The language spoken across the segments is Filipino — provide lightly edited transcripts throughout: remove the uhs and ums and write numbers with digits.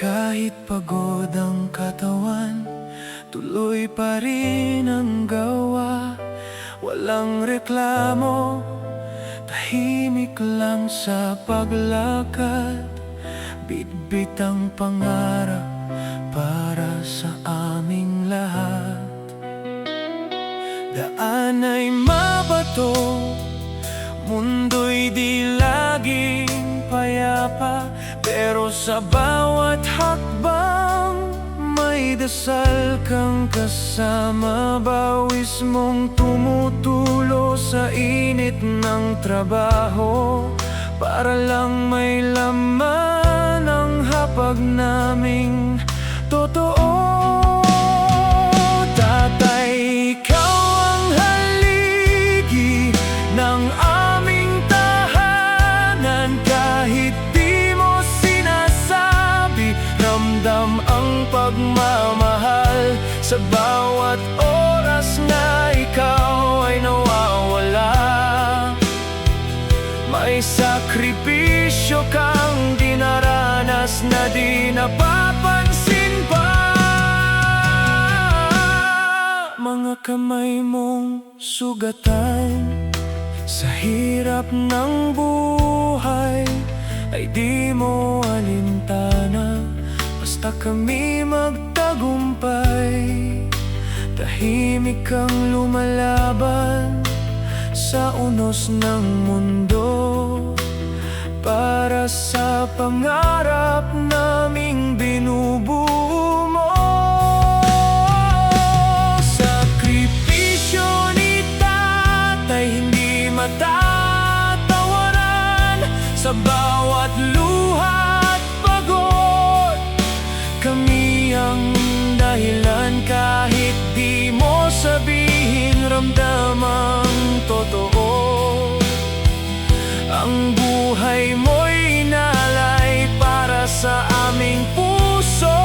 Kahit pagod ang katawan, tuloy pa rin ang gawa. Walang reklamo, tahimik lang sa paglakad. Bitbit ang pangarap para sa aming lahat. Daan ay mabato, mundo'y di laging payapa, pero sa bawat hakbang may dasal kang kasama. Bawis mong tumutulo sa init ng trabaho, para lang may laman ang hapag naming totoo. Tatay, ikaw ang haligi ng aming tahanan. Kahit di mo sinasabi, ramdam ang pagmamahal. Sa bawat oras na ikaw ay nawawala, may sakripisyo kang dinaranas na di napapansin pa. Mga kamay mong sugatan sa hirap ng buhay ay di mo alintana. Basta kami magtagumpay, tahimik kang lumalaban sa unos ng mundo, para sa pangarap naming binubuo mo. Sakripisyo ni tatay hindi matatawaran. Sa bawat luha at pagod, kami ang dahilan. Kahit di mo sabihin, ramdam ang totoo. Ang buhay mo'y inalay para sa aming puso.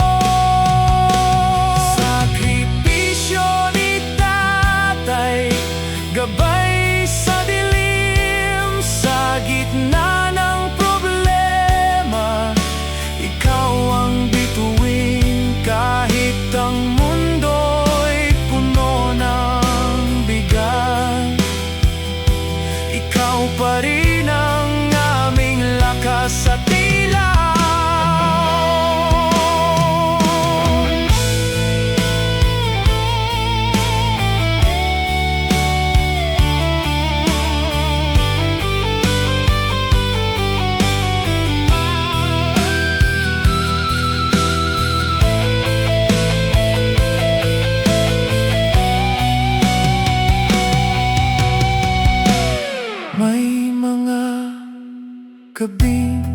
Sakripisyo ni tatay, gabay sa dilim. Sa gitna ng problema, ikaw ang bituin. Kahit ang mundo'y puno ng bigat, ikaw pa rin ang aming lakas sa tila. May mga gabing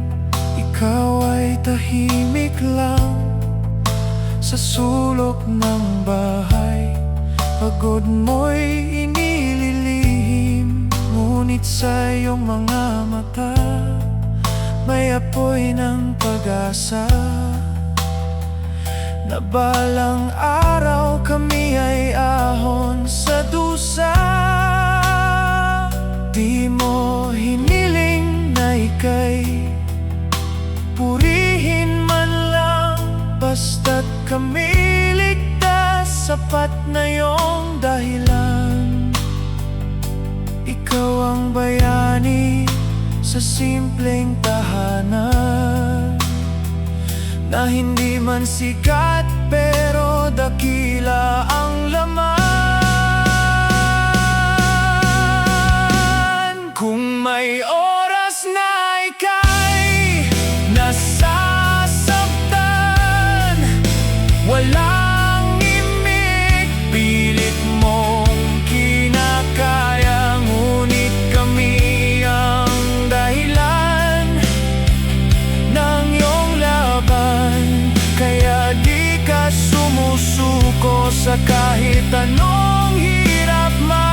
ikaw ay tahimik lang sa sulok ng bahay. Pagod mo'y inililihim, ngunit sa iyong mga mata may apoy ng pag-asa, na balang araw kami ay ahon sa dusa. Di mo hiniling na ika'y purihin man lang, basta't kami ligtas, sapat na iyong dahilan. Ikaw ang bayani sa simpleng tahanan, na hindi man sikat pero dakila ang laman. Kung may oras na ika'y nasasaktan, walang imik, pilit mong kinakaya. Ngunit kami ang dahilan ng iyong laban, kaya di ka sumusuko sa kahit anong hirap man.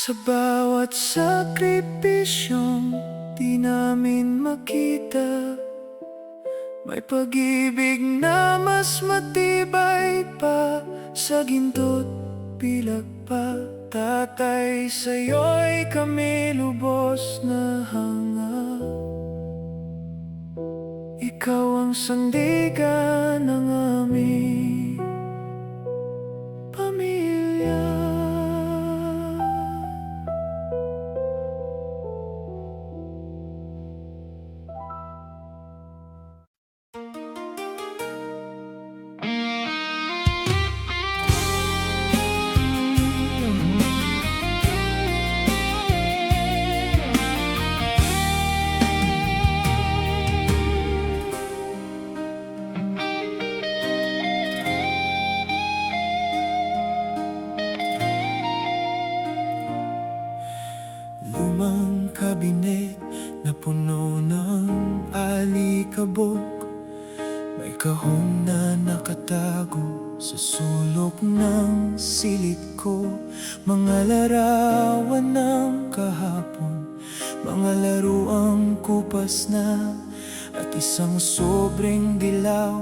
Sa bawat sakripisyong di namin makita, may pag-ibig na mas matibay pa sa ginto't pilak pa. Tatay, sa'yo'y kami lubos na ikaw ang sandigan ng aming pamilya. Lumang kabinet na puno ng alikabok, may kahon na nakatago sa sulok ng silid ko. Mga larawan ng kahapon, mga laruang kupas na, at isang sobrang dilaw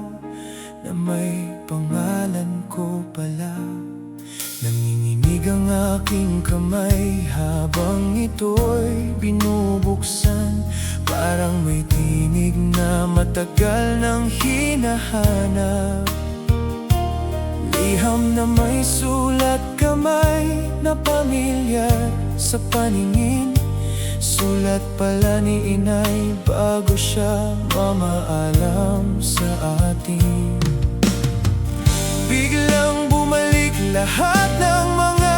na may pangalan ko pala. Nanginginig ang aking kamay habang ito'y binubuksan, parang may tinig na matagal nang hinahanap. Liham na may sulat kamay na pamilyar sa paningin, sulat pala ni inay bago siya mamaalam sa atin. Biglang bumalik lahat ng mga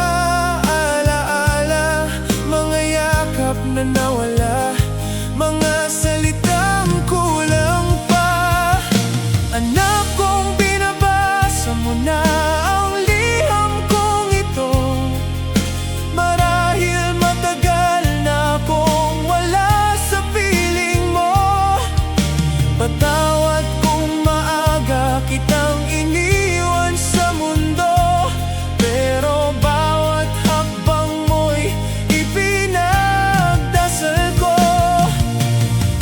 alaala, mga yakap na nawala, mga salitang kulang pa. Anak kong binabasa mo na ang liham kong ito, marahil matagal na akong wala sa piling mo. Patawad kung maaga kitang iniwan sa mundo, pero bawat hakbang mo'y ipinagdasal ko.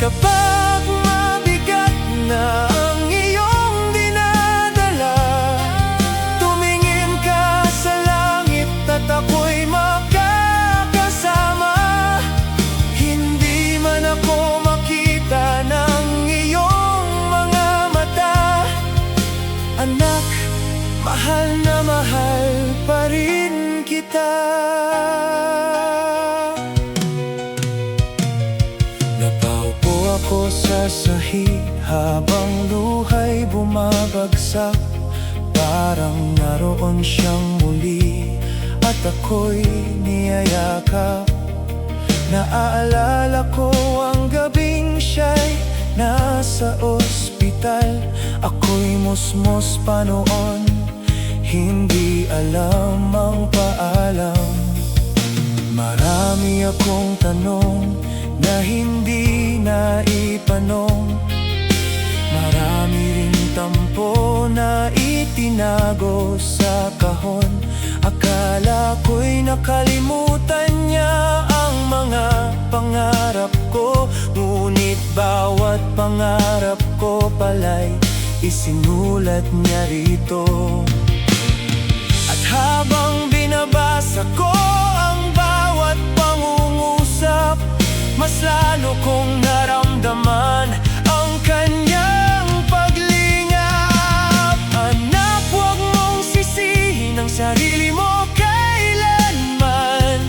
Kapag mabigat na ang iyong dinadala, tumingin ka sa langit at ako'y makakasama. Hindi man ako makita ng iyong mga mata, anak, mahal na mahal pa rin kita. Napaupo ako sa sahig habang luha'y bumabagsak, parang naroon siyang muli at ako'y niyayakap. Naaalala ko ang gabing siya'y nasa ospital, ako'y musmos pa noon, hindi alam ang paalam. Marami akong tanong na hindi naitanong, marami ring tampo na itinago sa kahon. Akala ko'y nakalimutan niya ang mga pangarap ko, ngunit bawat pangarap ko pala'y isinulat niya rito. At habang binabasa ko ang bawat pangungusap, mas lalo kong naramdaman ang kanyang paglingap. Anak, huwag mong sisihin ang sarili mo kailanman.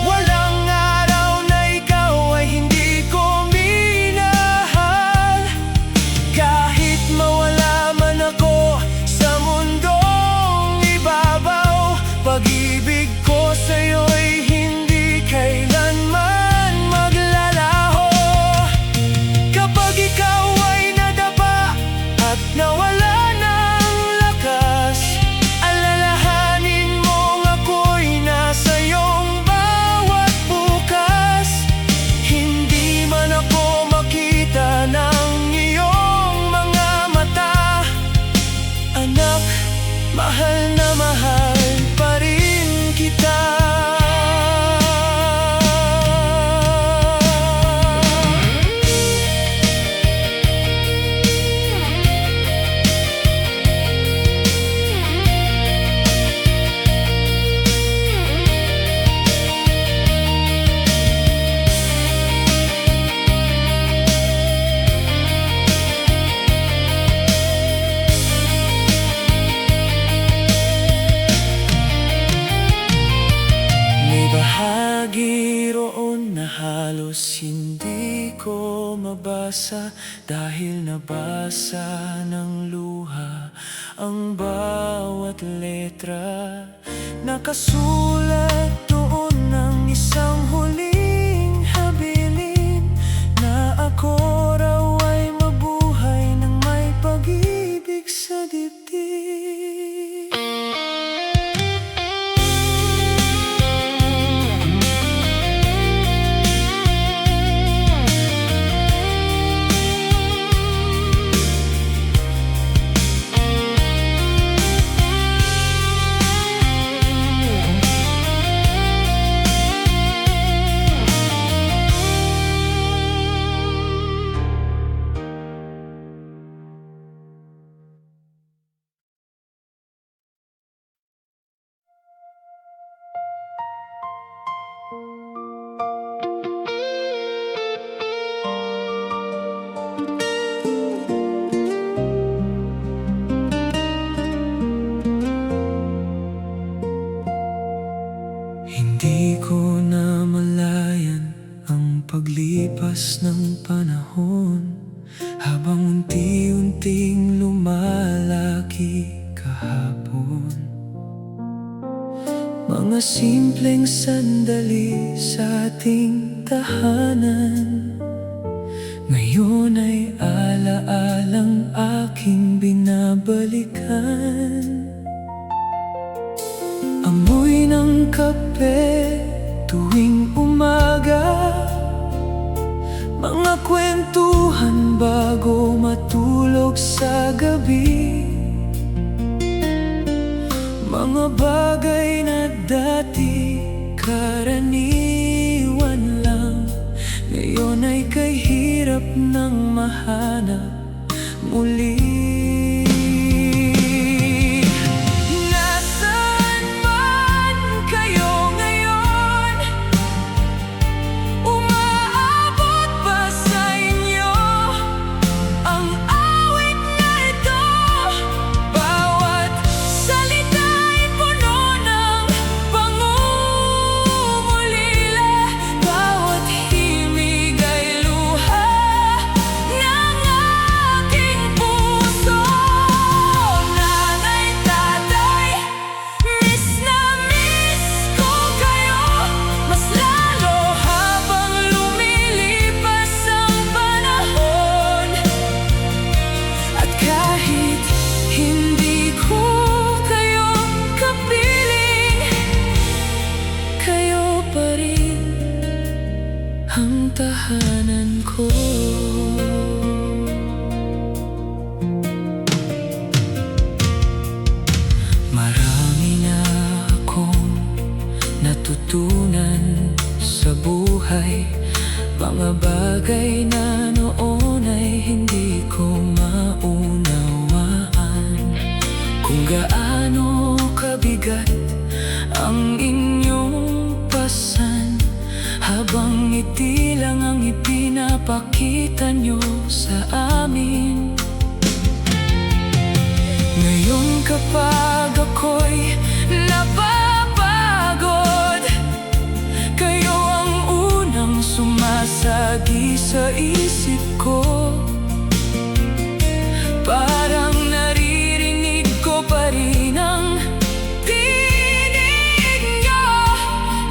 Walang araw na ikaw ay hindi ko minahal. Kahit mawala man ako sa mundong ibabaw, pag-ibig ko sa'yo'y hindi kailanman maglalaho. Mas hindi ko mabasa dahil nabasa ng luha ang bawat letra. Nakasulat doon ng isang huling habilin na ako raw ay mabuhay ng may pag-ibig sa dibdib. Hindi ko na malayan ang paglipas ng panahon, habang unti-unting lumalaki kahapon. Mga simpleng sandali sa ating tahanan, ngayon ay ala-alang aking binabalikan. Amoy ng kape tuwing umaga, mga kwentuhan bago matulog sa gabi. Mga bagay na dati karaniwan lang, ngayon ay kahirap nang mahanap muli. Ang tahanan ko. Marami na akong natutunan sa buhay, mga bagay na noon ay hindi ko maunawaan. Kung gaano kabigat ang inyong pasan, habang ngiti lang ang ipinapakita nyo sa amin. Ngayon kapag ako'y napapagod, kayo ang unang sumasagi sa isip ko. Parang naririnig ko pa rin ang tinig nyo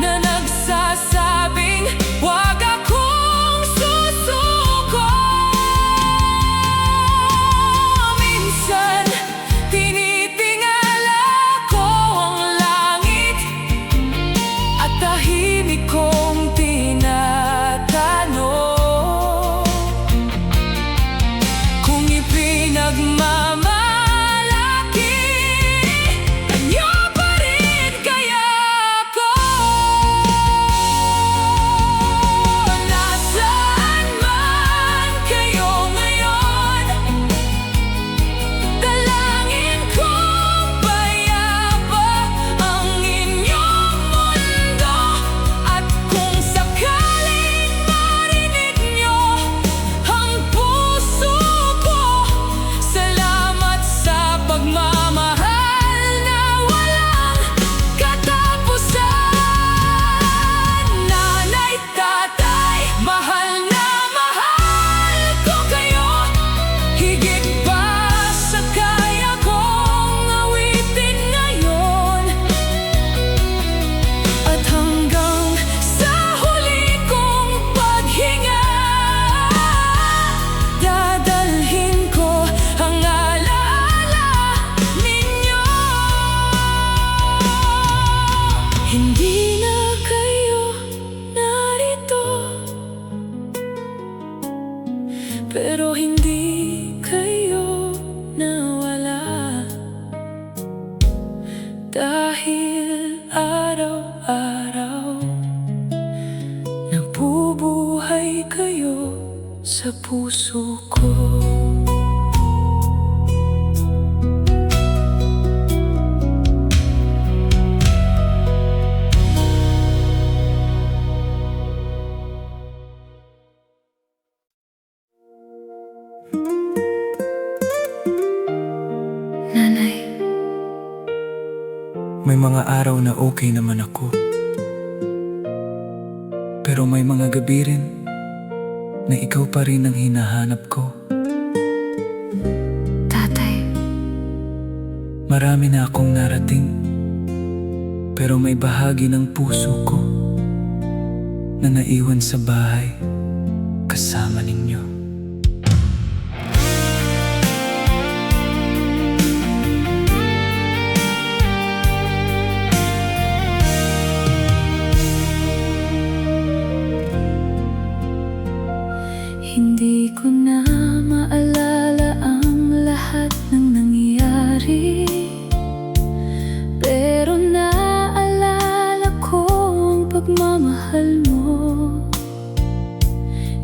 na nagsasabing huwag akong susuko. Minsan tinitingala ko ang langit at tahimik kong tinatanong, pero hindi kayo nawala. Dahil araw-araw nabubuhay kayo sa puso ko. Nanay, may mga araw na okay naman ako, pero may mga gabi rin na ikaw pa rin ang hinahanap ko. tatay, Marami na akong narating, pero may bahagi ng puso ko na naiwan sa bahay kasama ninyo. hindi ko na maalala ang lahat ng nangyari, pero naalala ko ang pagmamahal mo,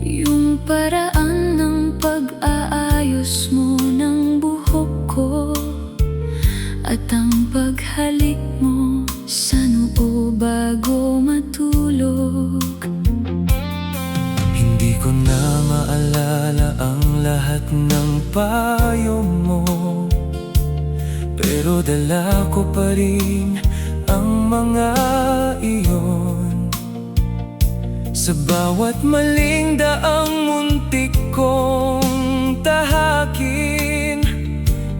yung paraan ng pag-aayos mo ng buhok ko, at ang paghalik mo sa noo bago matulog. Hindi ko na maalala ang lahat ng payo mo, pero dala ko pa rin ang mga iyon. Sa bawat maling daang muntik kong tahakin,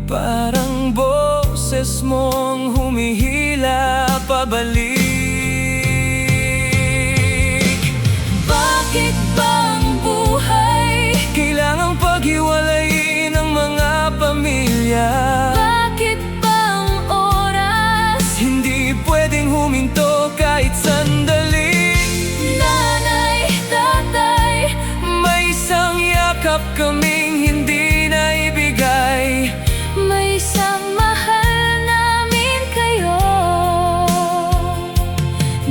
parang boses mong humihila pabalik. Bakit ba ang buhay Kailangang paghiwalayin ang mga pamilya? Bakit ba ang oras Hindi pwedeng huminto kahit sandali. nanay, tatay, May isang yakap kaming hindi naibigay. may isang mahal namin kayo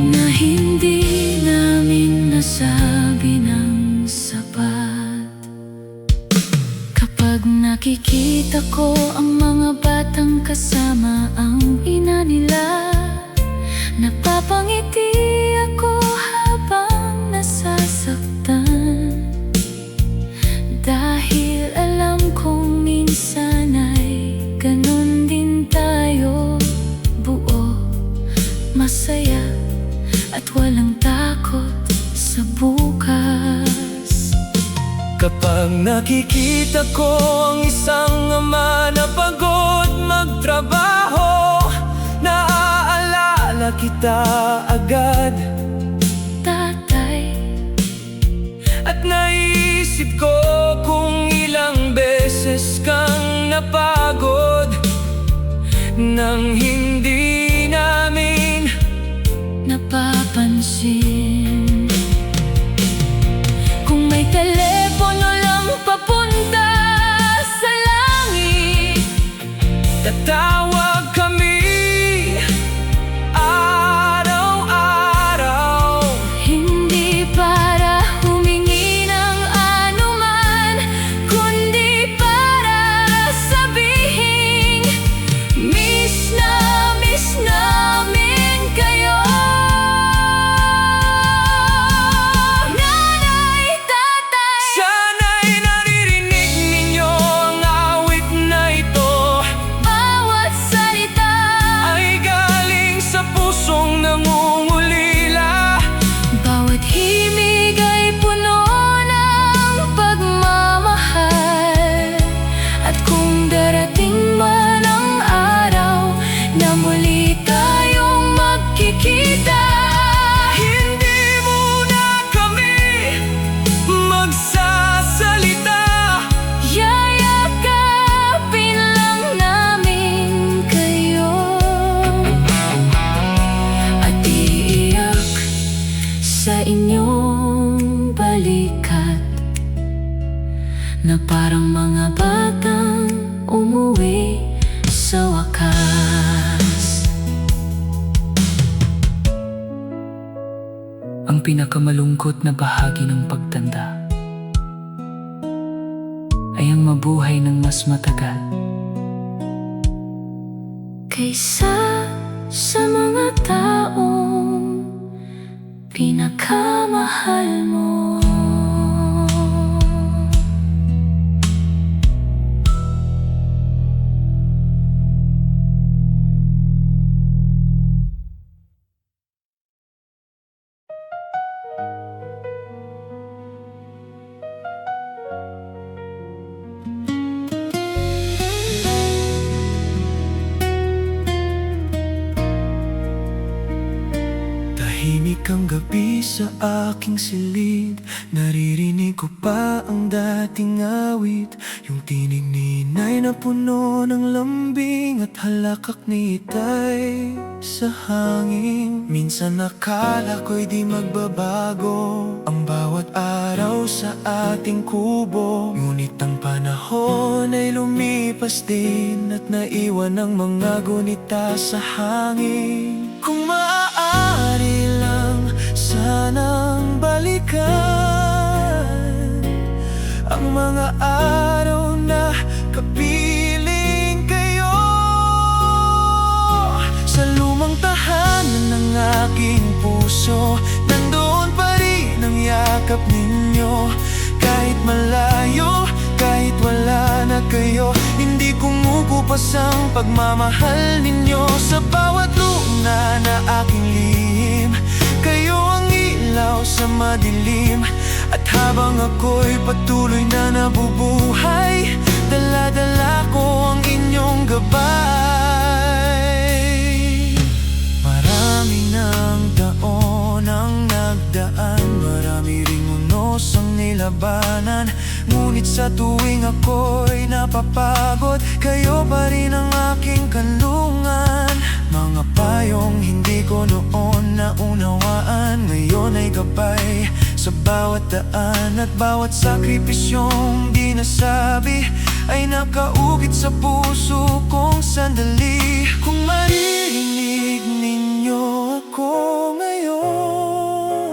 na hindi namin nasabi ng sapat. Kapag nakikita ko ang mga batang kasama ang ina nila, napapangiti ako habang nasasaktan, dahil alam kong minsan ay ganun din tayo, buo, masaya at walang takot sa bukas. Kapag nakikita ko ang isang ama na pagod magtrabaho, naaalala kita agad. Tatay, At naisip ko kung ilang beses kang napagod nang hindi namin napapansin. Kung may telepono lang papunta sa langit, tatawag kami araw-araw. hindi para humingi ng anuman, kundi para sabihin, miss namin kayo. Nanay, tatay, Sana'y naririnig ninyo ang awit na ito, bawat salita ay galing sa pusong nangungulila. bawat himig ay puno ng pagmamahal. At kung darating man ang araw na muli tayong magkikita, Hindi muna kami magsasalita. yayakapin lang namin kayo at iiyak sa inyong balikat. na parang mga batang umuwi sa wakas. Ang pinakamalungkot na bahagi ng pagtanda ay ang mabuhay ng mas matagal Kaysa sa mga taong pinakamahal mo. Tahimik ang gabi sa aking silid, naririnig ko pa ang dating awit, yung tinig ni inay na puno ng lambing at halakak ni itay sa hangin. Minsan akala ko'y di magbabago ang bawat araw sa ating kubo, ngunit ang panahon ay lumipas din at naiwan ang mga gunita sa hangin. Kung maaari lang sanang balikan ang mga araw na kapiling kayo sa lumang tahanan ng aking puso. Nandoon pa rin ang yakap ninyo, kahit malayo, kahit wala na kayo. Hindi kumukupas ang pagmamahal ninyo sa bawat luna na aking lihim. Kayo ang ilaw sa madilim, at habang ako'y patuloy na nabubuhay, dala-dala ko ang inyong gabay. Marami ng taon ang nagdaan, marami ring unos ang nilabanan, ngunit sa tuwing ako'y napapagod, kayo pa rin ang aking kanlungan. Mga payong hindi ko noon naunawaan, ngayon ay gabay sa bawat daan, at bawat sakripisyong di nasabi ay nakaukit sa puso kong sandali. Kung maririnig ninyo ako ngayon,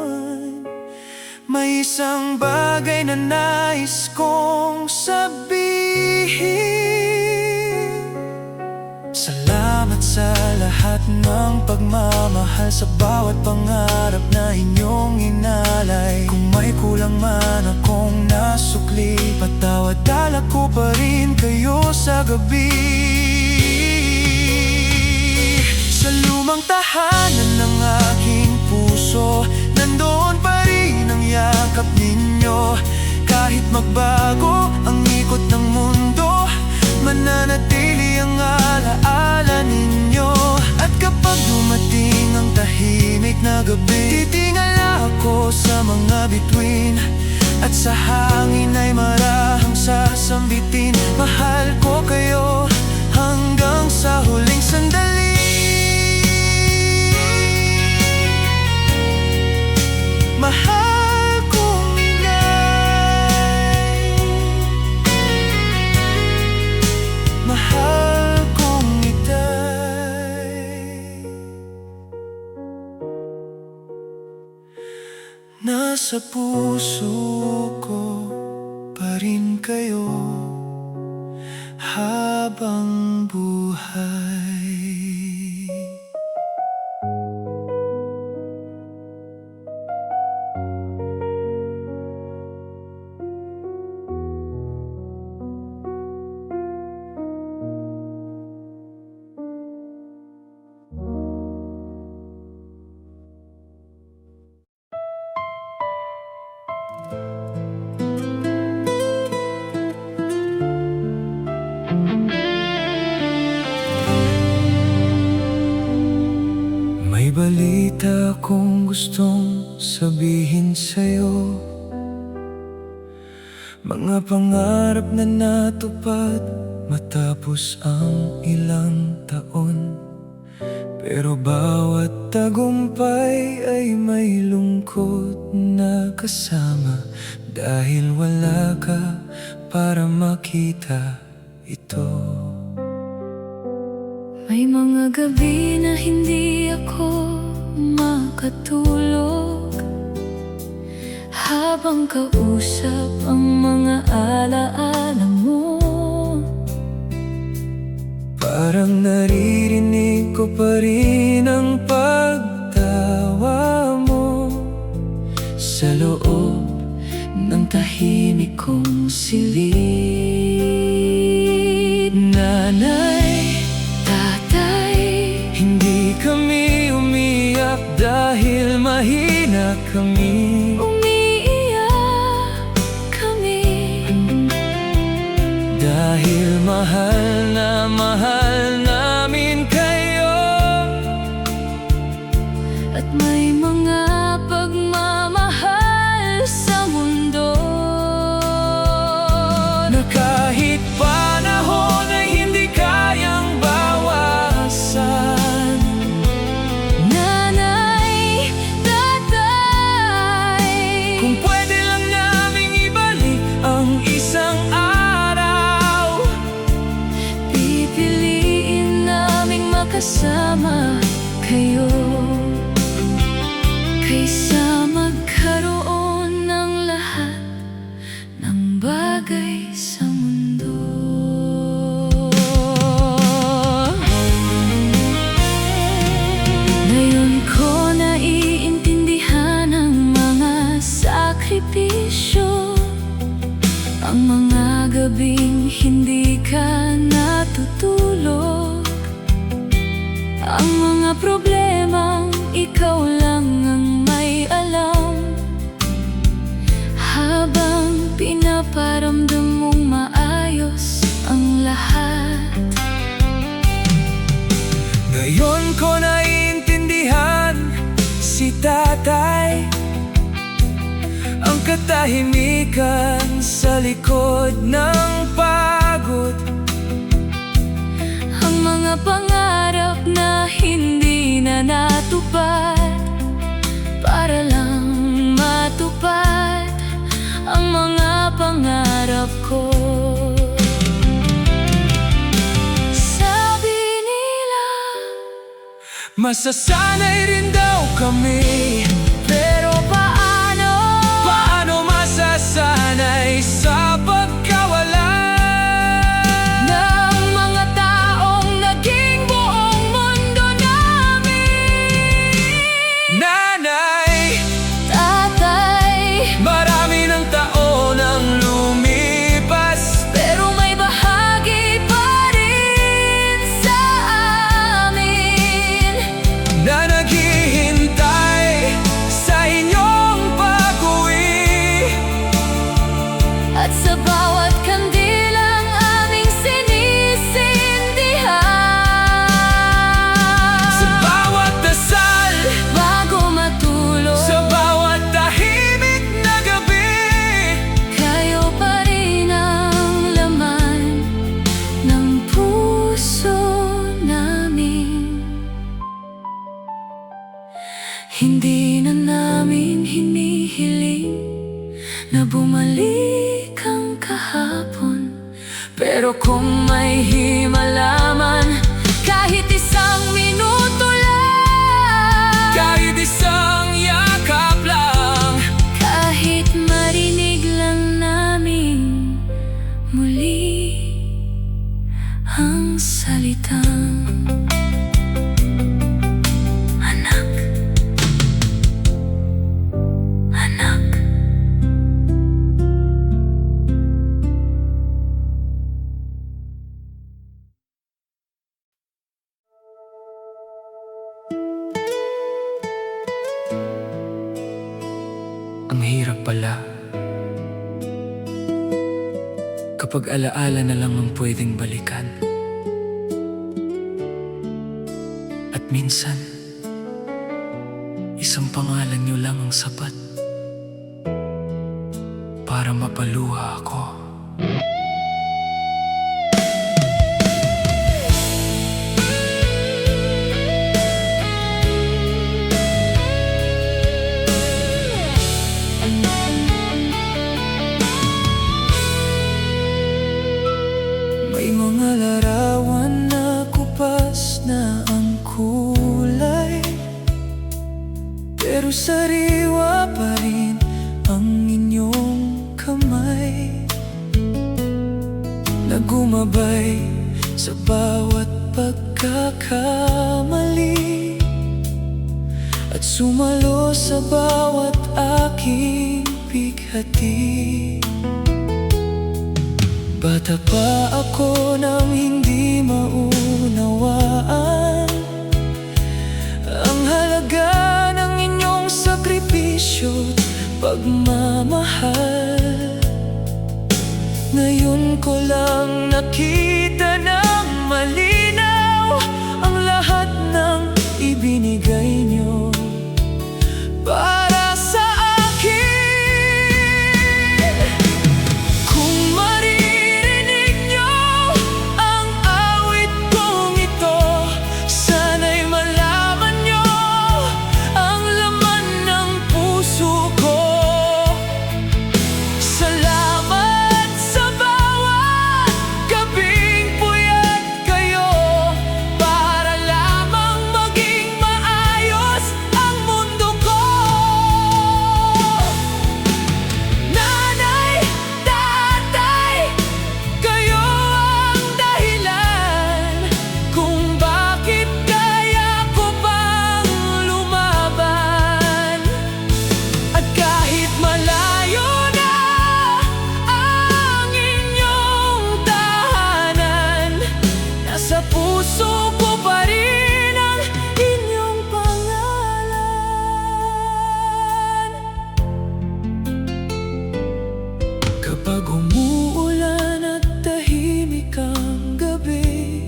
may isang bagay na nais kong sabihin. Salamat sa lahat ng pagmamahal, sa bawat pangarap na inyong inalay. Kung may kulang man akong nasukli, patawad, dala ko pa rin kayo sa gabi. Sa lumang tahanan ng aking puso, nandoon pa rin ang yakap ninyo. Kahit magbago ang ikot ng mundo, mananatili ang alaala ninyo. At kapag dumating ang tahimik na gabi, titingala ako sa mga bituin, at sa hangin ay marahang sasambitin. Mahal ko kayo hanggang sa huling sandali. Mahal kong inay, mahal kong itay, nasa puso ko pa rin kayo habang buhay. May balita akong gustong sabihin sa'yo, mga pangarap na natupad matapos ang ilang taon. Pero bawat tagumpay ay may lungkot na kasama, dahil wala ka para makita ito. May mga gabi na hindi ako makatulog habang kausap ang mga alaala mo. Parang naririnig ko pa rin ang pagtawa mo sa loob ng tahimik kong silid. Nanay, tatay, hindi kami umiyak dahil mahina kami. Umiiyak kami dahil mahal namin kayo. at may mga pagmamahal sa mundo Na kahit panahon ay hindi kayang bawasan. Nanay, tatay, Kung pwede lang naming ibalik ang isang araw, pipiliin naming makasama kayo kaysa magkaroon ng lahat ng bagay sa mundo. Ngayon ko naiintindihan ang mga sakripisyo, ang mga gabing hindi ka natutulog, ang mga problemang ikaw lang ang may alam, habang pinaparamdam mong maayos ang lahat. ngayon ko naiintindihan si tatay, ang katahimikan sa likod ng pagod, Ang mga pangarap na hindi na natupad, para lang matupad ang mga pangarap ko. Sabi nila, masasanay rin daw kami. pero paano? Paano masasanay sa pagkawala Ng mga taong naging buong mundo namin. Nanay, Tatay, marami ng taon ang lumipas, pero may bahagi pa rin sa amin na naghihintay sa inyong pag-uwi. at sa bawat kandilang aming sinisindihan. Sa bawat dasal, Bago matulog, sa bawat tahimik na gabi, kayo pa rin ang laman ng puso namin. Hindi na namin hinihiling na bumalik ang kahapon, pero kung may himalaman, kahit isang minuto lang, kahit isang yakap lang, kahit marinig lang namin muli ang salitang anak, anak. ang hirap pala kapag alaala na lang ang pwedeng balikan. At minsan, isang pangalan niyo lang ang sapat para mapaluha ako. gumabay sa bawat pagkakamali at sumalo sa bawat aking bighati. Bata pa ako nang hindi maunawaan ang halaga ng inyong sakripisyo't pagmamahal. Ngayon ko lang nakita ng malinaw ang lahat ng ibinigay niyo para sa akin. Kung maririnig niyo ang awit kong ito, sana'y malaman niyo ang laman ng puso ko. Salamat sa bawat gabing puyat kayo para lamang maging maayos ang mundo ko. Nanay, tatay, kayo ang dahilan kung bakit kaya ko pang lumaban. At kahit malayo na ang inyong tahanan, nasa puso ko pa rin ang inyong pangalan. Kapag umuulan at tahimik ang gabi,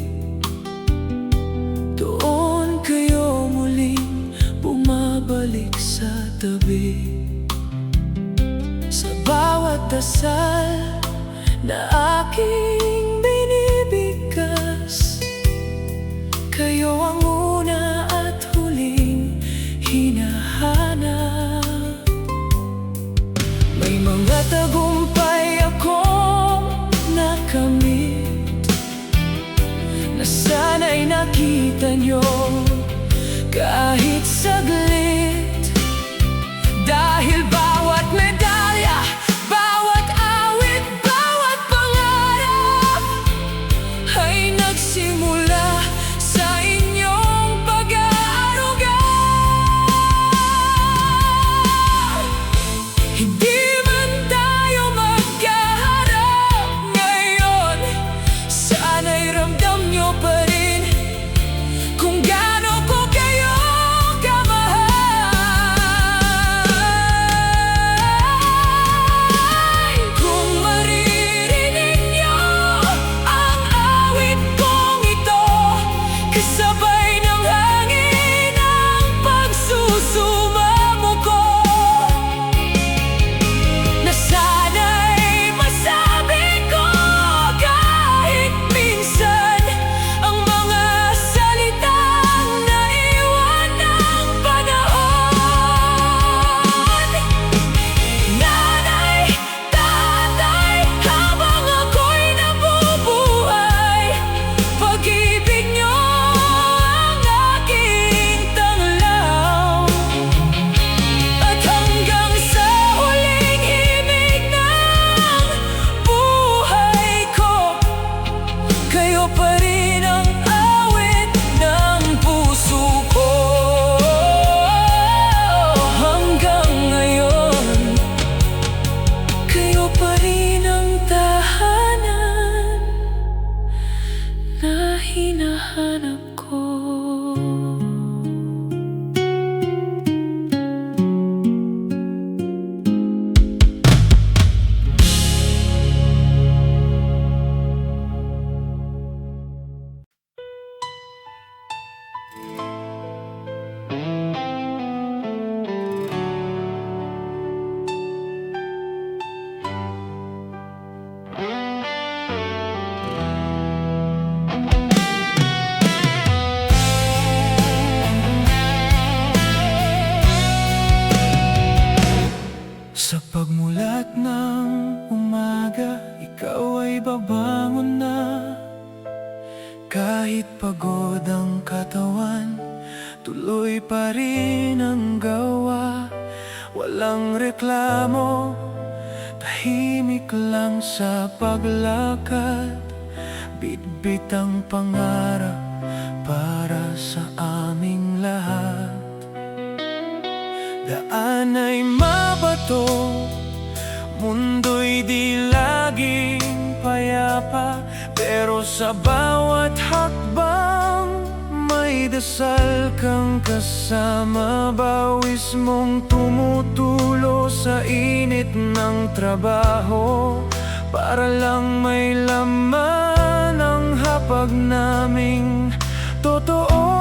doon kayo muling bumabalik sa tabi. Sa bawat dasal na aking binibigkas, kayo ang una at huling hinahanap. May mga tagumpay akong nakamit na sana'y nakita nyo kahit saglit. Dahil bawat medalya, bawat awit, bawat pangarap ay nagsimula sa inyong pag-aaruga. Hindi man tayo magkaharap ngayon, sana'y ramdam nyo pa rin kung gaano ko kayo kamahal. Kung maririnig nyo ang awit kong ito, kasabay ng hangin ang pagsusumamo ko, na sana'y masabi ko kahit minsan ang mga salitang naiwan ng panahon. Nanay, tatay, habang ako'y nabubuhay, pag-ibig niyo ang aking tanglaw. At hanggang sa huling himig ng buhay ko, kayo pa rin ang awit ng puso ko. Hanggang ngayon, kayo pa rin ang tahanan na hinahanap ko. Sa pagmulat ng umaga, ikaw ay babangon na. Kahit pagod ang katawan, tuloy pa rin ang gawa. Walang reklamo, tahimik lang sa paglakad. bitbit ang pangarap para sa aming lahat. Daan ay mabato, mundo'y di laging payapa, pero sa bawat hakbang may dasal kang kasama. Bawis mong tumutulo sa init ng trabaho, para lang may laman ang hapag naming totoo.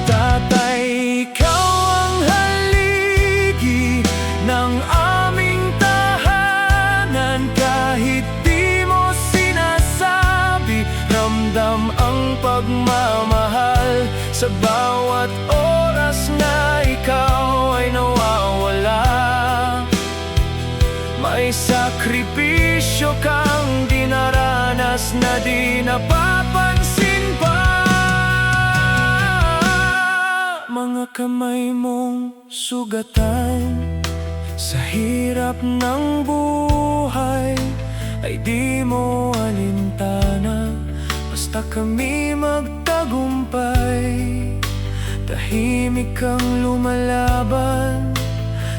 Tatay, ikaw ang haligi ng aming tahanan. Kahit di mo sinasabi, ramdam ang pagmamahal sa bawat oras na ikaw ay nawawala. May sakripisyo kang dinaranas na di napapansin pa. Mga kamay mong sugatan sa hirap ng buhay ay di mo alintana. Basta kami magtagumpay, tahimik kang lumalaban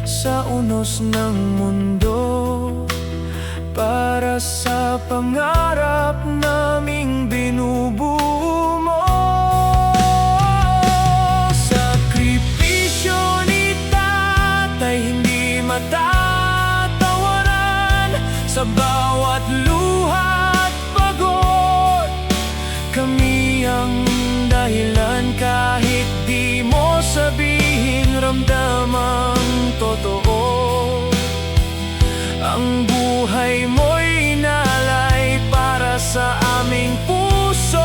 sa unos ng mundo, para sa pangarap naming binubuo mo. Sakripisyo ni tatay hindi matatawaran. Sa bawat luha at pagod, kami ang dahilan. Kahit di mo sabihin, ramdam ang totoo. Ang buhay mo'y inalay para sa aming puso.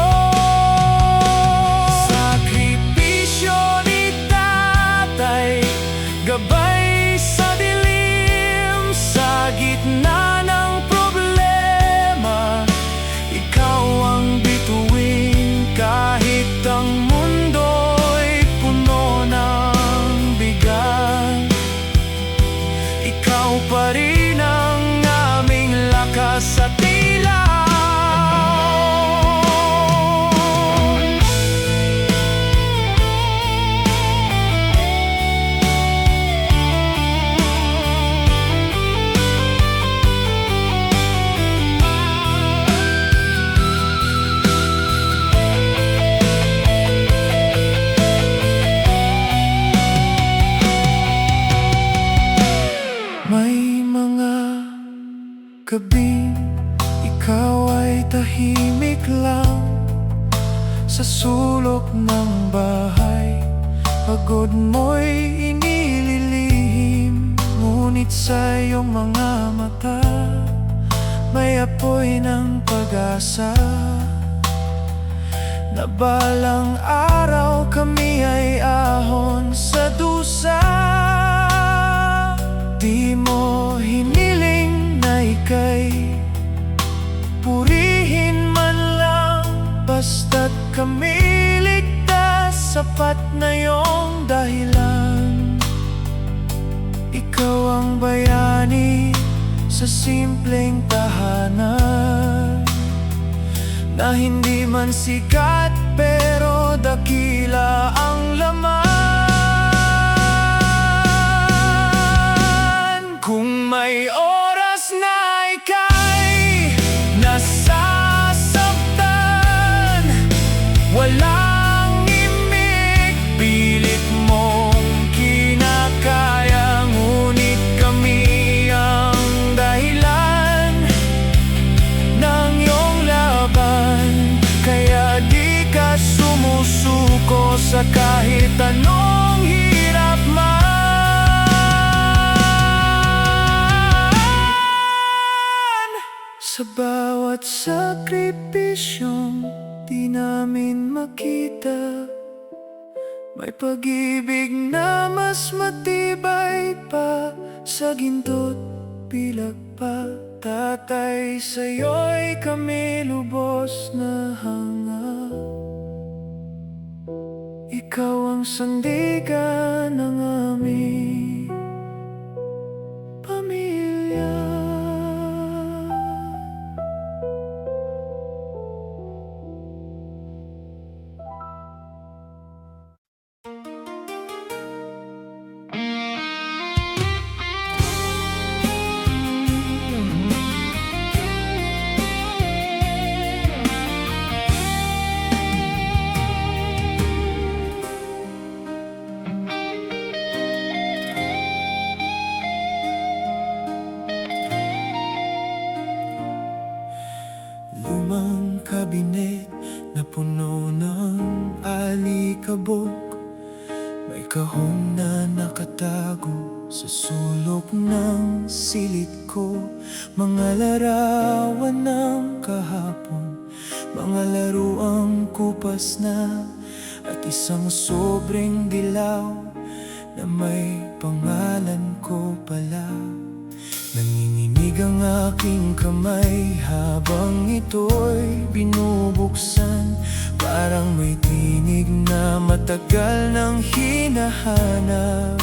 Sakripisyo ni tatay, gabay sa dilim. Sa gitna ng problema, ikaw ang bituin. Kahit ang mundo'y puno ng bigat, ikaw pa rin ang aming lakas sa tila. May mga gabi ikaw ay tahimik lang sa sulok ng bahay. Pagod mo'y inililihim, ngunit sa iyong mga mata may apoy ng pag-asa, na balang araw kami ay ahon sa dusa. Di mo hiniling na ika'y purihin man lang, basta't kami ligtas, sapat na iyong dahilan. Ikaw ang bayani sa simpleng tahanan, na hindi man sikat pero dakila ang laman. Kung may oras na ika'y nasasaktan, walang imig, pilit mong kinakaya. Ngunit kami ang dahilan ng iyong laban, kaya di ka sumusuko sa kahit anong hirap man. Sa bawat sakripisyong di namin makita, may pag-ibig na mas matibay pa sa ginto't pilak pa. Tatay, sa'yo'y kami lubos na hanga. Ikaw ang sandigan ng aming pamilya. lumang kabinet na puno ng alikabok. May kahon na nakatago sa sulok ng silid ko. Mga larawan ng kahapon, mga laruang kupas na, at isang sobrang dilaw na may pangalan ko pala. Nanginginig ang aking kamay habang ito'y binubuksan. Parang may tinig na matagal nang hinahanap.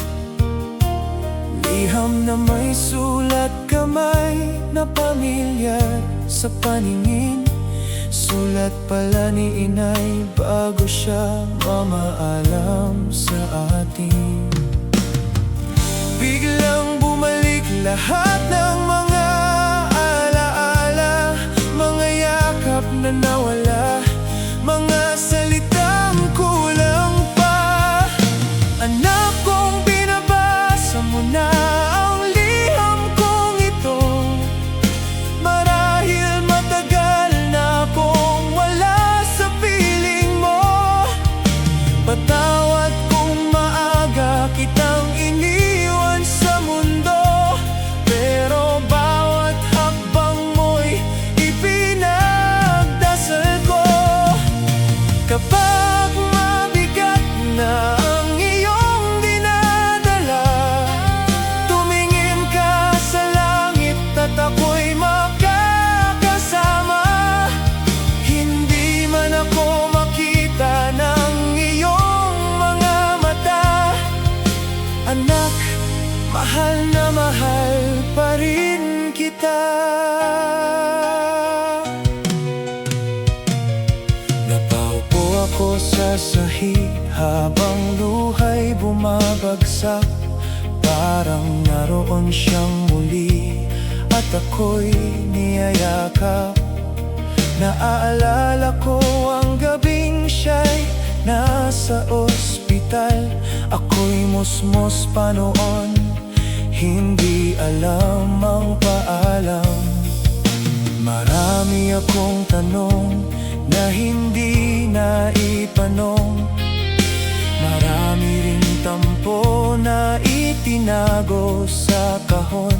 Liham na may sulat kamay na pamilyar sa paningin. Sulat pala ni inay bago siya mamaalam sa atin. Biglang bumalik lahat ng mga alaala, mga yakap na nawala, mga salitang kulang pa. Anak kong binabasa mo na ang liham kong ito. Marahil matagal na akong wala sa piling mo. Patawad kung maaga kitang iniwan sa mundo, pero bawat hakbang mo'y ipinagdasal ko. Kapag mabigat na ang iyong dinadala, tumingin ka sa langit at ako'y makakasama. Hindi man ako makita ng iyong mga mata, anak, mahal na mahal pa rin kita. Napaupo ako sa sahig habang luha'y bumabagsak. Parang naroon siyang muli at ako'y niyayakap. Naaalala ko ang gabing siya'y nasa ospital. Ako'y musmos pa noon, hindi alam ang paalam. Marami akong tanong na hindi naitanong. Marami ring tampo na itinago sa kahon.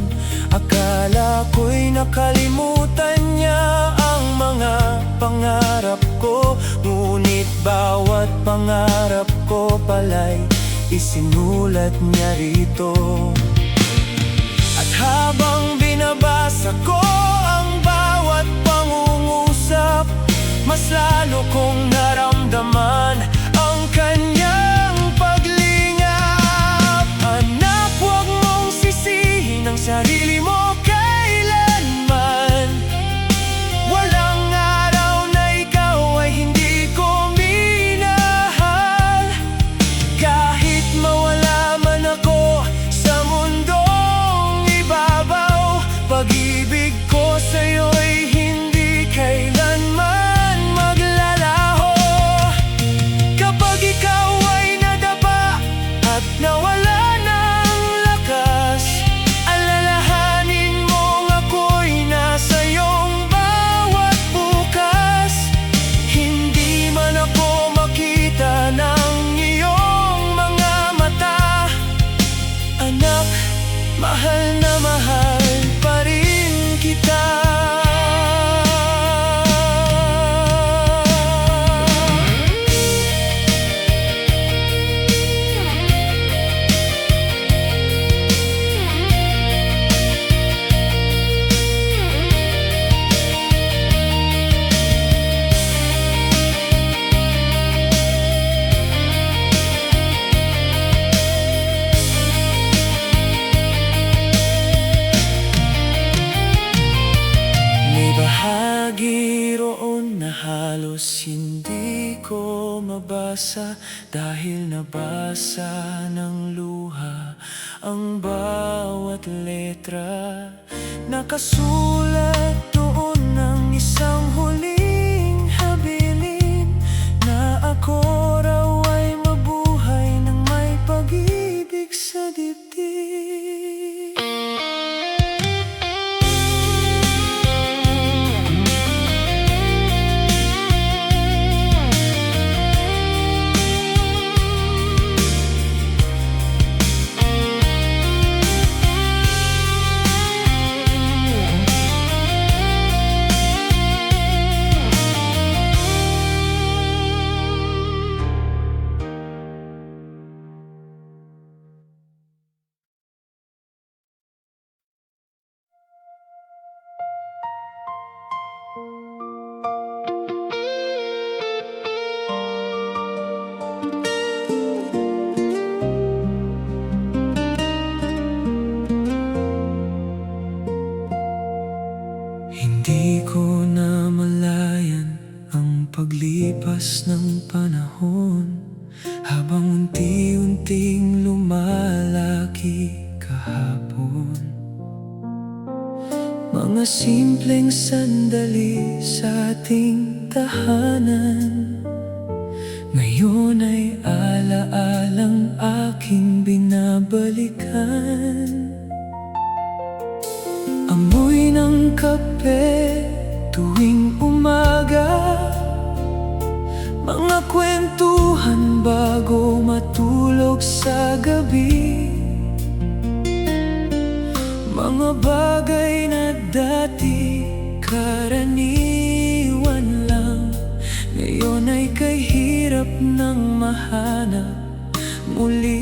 Akala ko'y nakalimutan niya ang mga pangarap ko, ngunit bawat pangarap ko pala'y isinulat niya rito. At habang binabasa ko ang bawat pangungusap, mas lalo kong naramdaman ang kanyang paglingap. Anak, huwag mong sisihin ang sarili mo kailanman. Walang araw na ikaw ay hindi ko minahal. Kahit mawala man ako sa mundong ibabaw, pag-ibig ko sa'yo'y hindi kailanman maglalaho. Kapag ikaw ay nadapa at nawala ng lakas, alalahanin mong ako'y nasa iyong bawat bukas. Hindi man ako makita ng iyong mga mata, anak, mahal na mahal pa rin kita. Bahagi roon na halos hindi ko mabasa, dahil nabasa ng luha ang bawat letra. Nakasulat doon ng isang huling habilin na ako raw ay mabuhay ng may pag-ibig sa dibdib. Hindi ko namalayan ang paglipas ng panahon, habang unti-unting lumalaki kahapon. Mga simpleng sandali sa ating tahanan, ngayon ay alaalang aking binabalikan. Amoy ng kape tuwing umaga, mga kwentuhan bago matulog sa gabi, mga bagay na dati karaniwan lang, ngayon ay kahirap nang mahanap muli.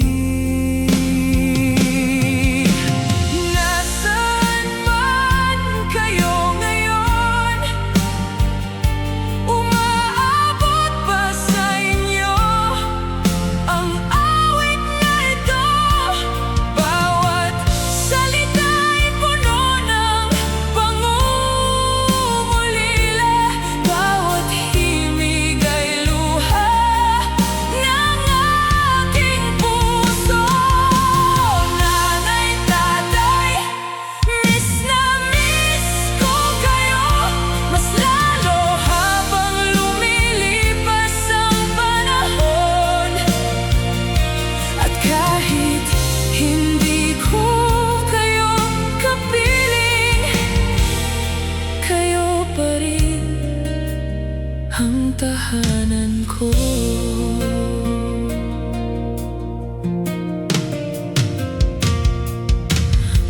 Ang tahanan ko.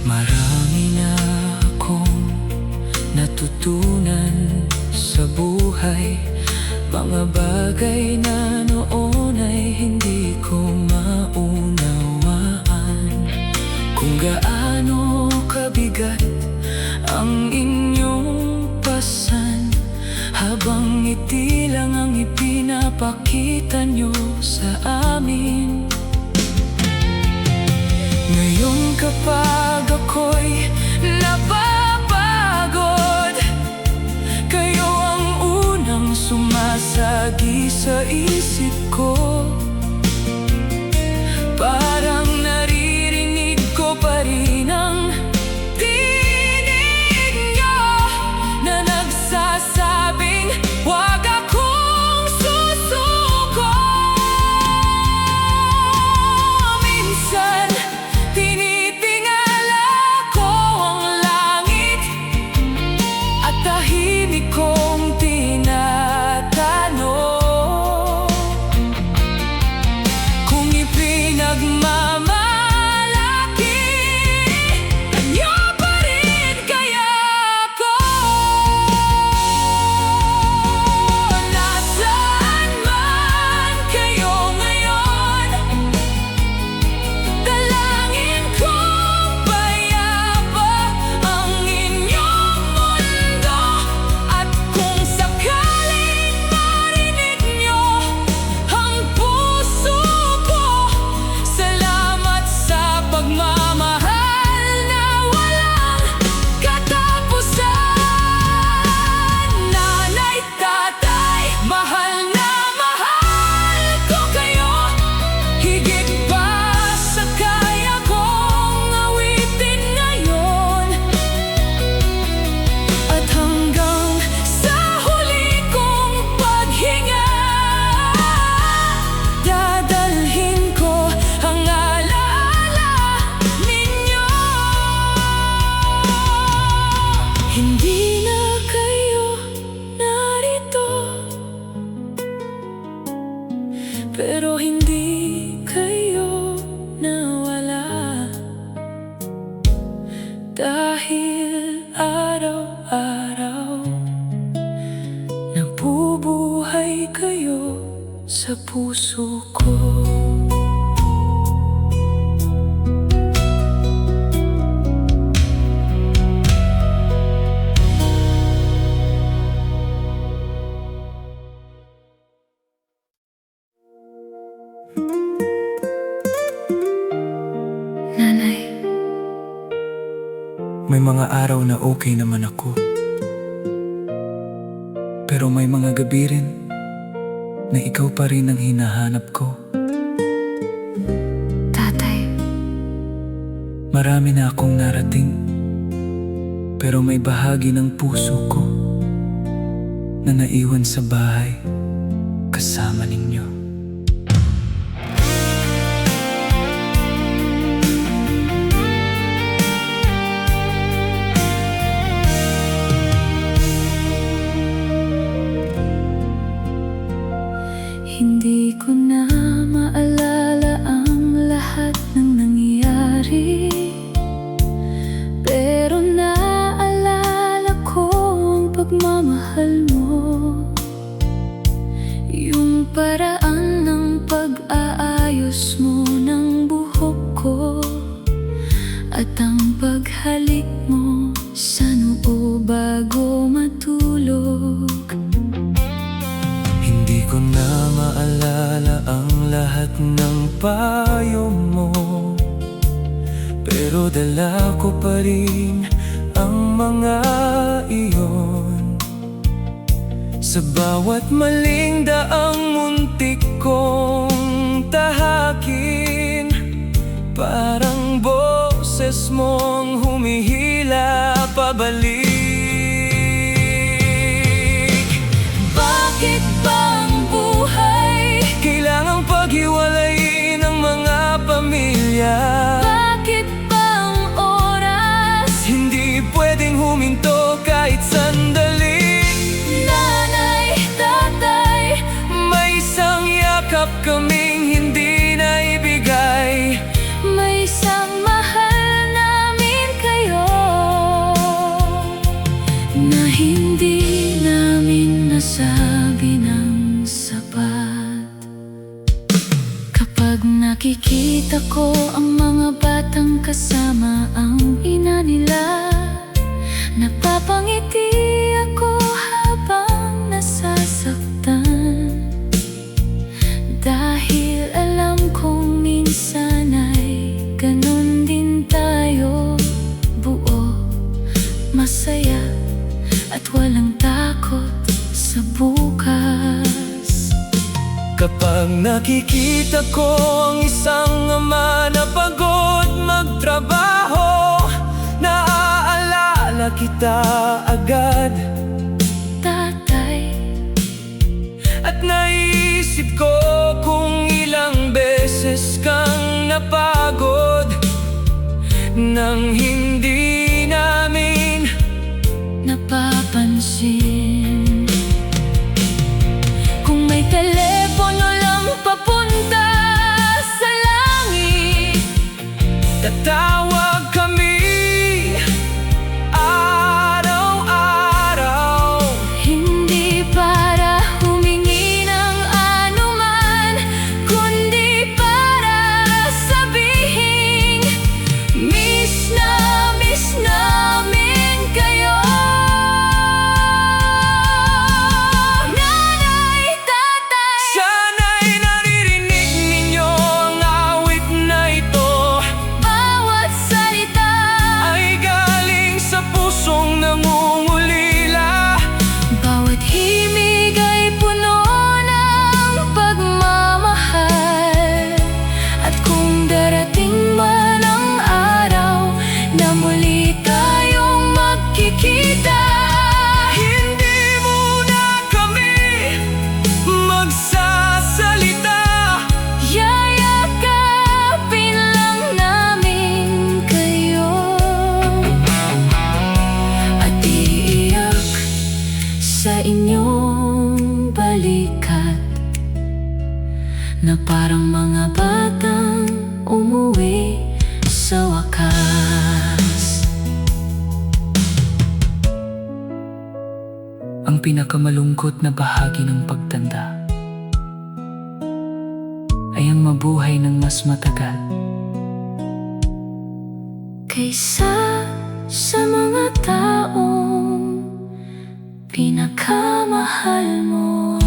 Marami na akong natutunan sa buhay, mga bagay na noon ay hindi ko maunawaan. Kung gaano kabigat ang inyong pasan, habang ngiti lang ang ipinapakita nyo sa amin. Ngayon kapag ako'y napapagod, kayo ang unang sumasagi sa isip ko. Parang naririnig ko pa rin ang tinig nyo na nagsasabing huwag akong susuko. Minsan tinitingala ko ang langit at tahimik kong tinatanong kung ipinagmamalaki kanyo pa rin kaya ako. Nasaan man kayo ngayon, dalangin kong payapa ang inyong mundo. At kung sakaling marinig nyo ang puso ko, salamat sa pagmamahal na walang katapusan. Nanay, tatay, mahal na mahal ko kayo, higit pa sa kaya kong awitin ngayon. At hanggang sa huli kong paghinga, dadalhin ko ang alaala ninyo. Hindi na kayo narito, pero hindi kayo nawala. Dahil araw-araw nabubuhay kayo sa puso ko. mga araw na okay naman ako. Pero may mga gabi rin na ikaw pa rin ang hinahanap ko. Tatay, Marami na akong narating, pero may bahagi ng puso ko na naiwan sa bahay kasama ninyo. hindi ko na maalala ang lahat ng nangyari, pero naalala ko ang pagmamahal mo, yung paraan ng pag-aayos mo ng buhok ko, at ang paghalik mo sa noo bago matulog. Hindi ko na maalala ang lahat ng payo mo, pero dala ko pa rin ang mga iyon. Sa bawat maling daang muntik kong tahakin, parang boses mong humihila pabalik. Bakit ba ang buhay? Kailangang paghiwalayin ang mga pamilya. Bakit ba ang oras? Hindi pwedeng huminto kahit sandali. Nanay, tatay, May isang yakap kaming hindi naibigay. may isang mahal namin kayo na hindi namin nasabi ng sapat. Kapag nakikita ko ang mga batang kasama ang ina nila, napapangiti ako habang nasasaktan, dahil alam kong minsan ay ganun din tayo, buo, masaya, at walang takot sa bukas. Kapag nakikita ko ang isang ama na pagod magtrabaho, naaalala kita agad. Tatay, At naisip ko kung ilang beses kang napagod nang hindi namin napapansin. Kung may telepono lang papunta sa langit, tatawag kami araw-araw. hindi para humingi ng anuman, kundi para sabihin, miss namin kayo. Nanay, tatay, Sana'y naririnig ninyo ang awit na ito, bawat salita ay galing sa pusong nangungulila. bawat himig ay puno ng pagmamahal. At kung darating man ang araw na muli tayong magkikita, Hindi muna kami magsasalita. yayakapin lang namin kayo at iiyak sa inyong balikat, na parang mga batang umuwi sa wakas. Ang pinakamalungkot na bahagi ng pagtanda ay ang mabuhay ng mas matagal. Kaysa sa mga taong pinakamahal mo.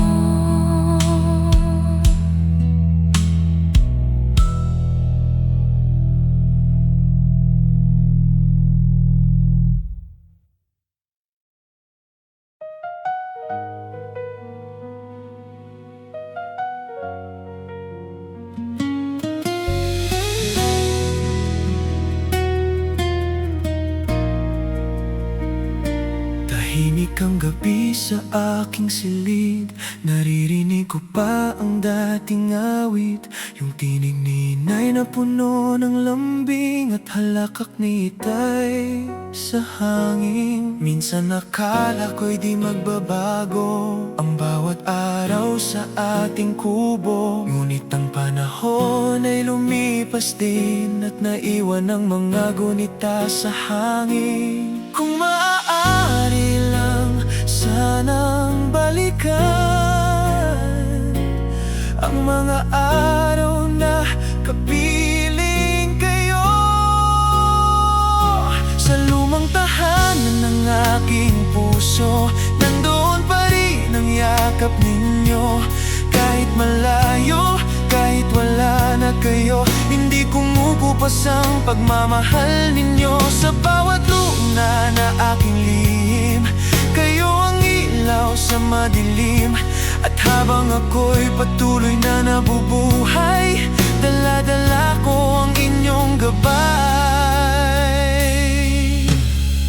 Tahimik ang gabi sa aking silid, naririnig ko pa ang dating awit, yung tinig ni inay na puno ng lambing at halakak ni itay sa hangin. Minsan akala ko'y di magbabago ang bawat araw sa ating kubo, ngunit ang panahon ay lumipas din at naiwan ang mga gunita sa hangin. Kung maaari lang sanang balikan ang mga araw na kapiling kayo sa lumang tahanan ng aking puso. Nandoon pa rin ang yakap ninyo, kahit malayo, kahit wala na kayo. Hindi kumukupas ang pagmamahal ninyo sa bawat luna na aking lihim. Kayo ang ilaw sa madilim, at habang ako'y patuloy na nabubuhay, dala-dala ko ang inyong gabay.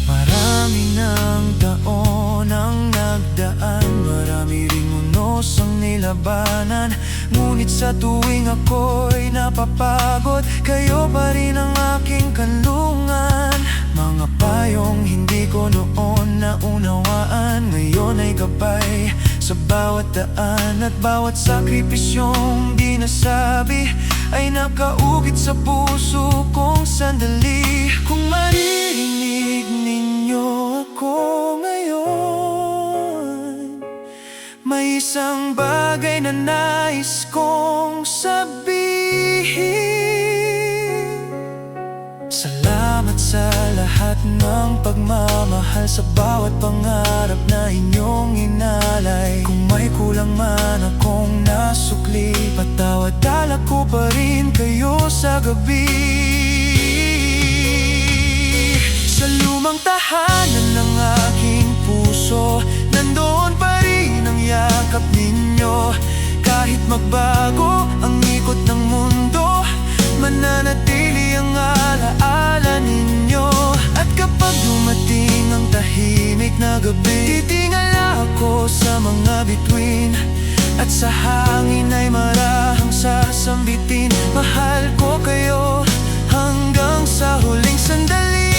Marami ng taon ang nagdaan, marami ring unos ang nilabanan, ngunit sa tuwing ako'y napapagod, kayo pa rin ang aking kanlungan. Mga payong hindi ko noon naunawaan, ngayon ay gabay sa bawat daan, at bawat sakripisyong di nasabi ay nakaukit sa puso kong sandali. Kung maririnig ninyo ako ngayon, may isang bagay na nais kong sabihin. Salamat sa lahat ng pagmamahal, sa bawat pangarap na inyong inalay. Kung may kulang man akong nasukli, patawad, dala ko pa rin kayo sa gabi. Sa lumang tahanan ng aking puso, nandoon pa rin ang yakap ninyo. Kahit magbago ang ikot ng mundo, mananatili ang alaala ninyo. At kapag dumating ang tahimik na gabi, titingala ako sa mga bituin, at sa hangin ay marahang sasambitin. Mahal ko kayo hanggang sa huling sandali.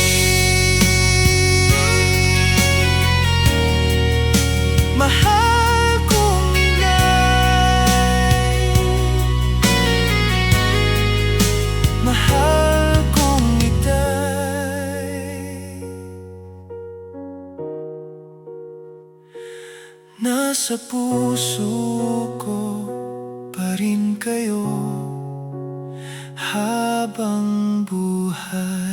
Mahal kong inay, mahal kong itay. Nasa puso ko pa rin kayo habang buhay.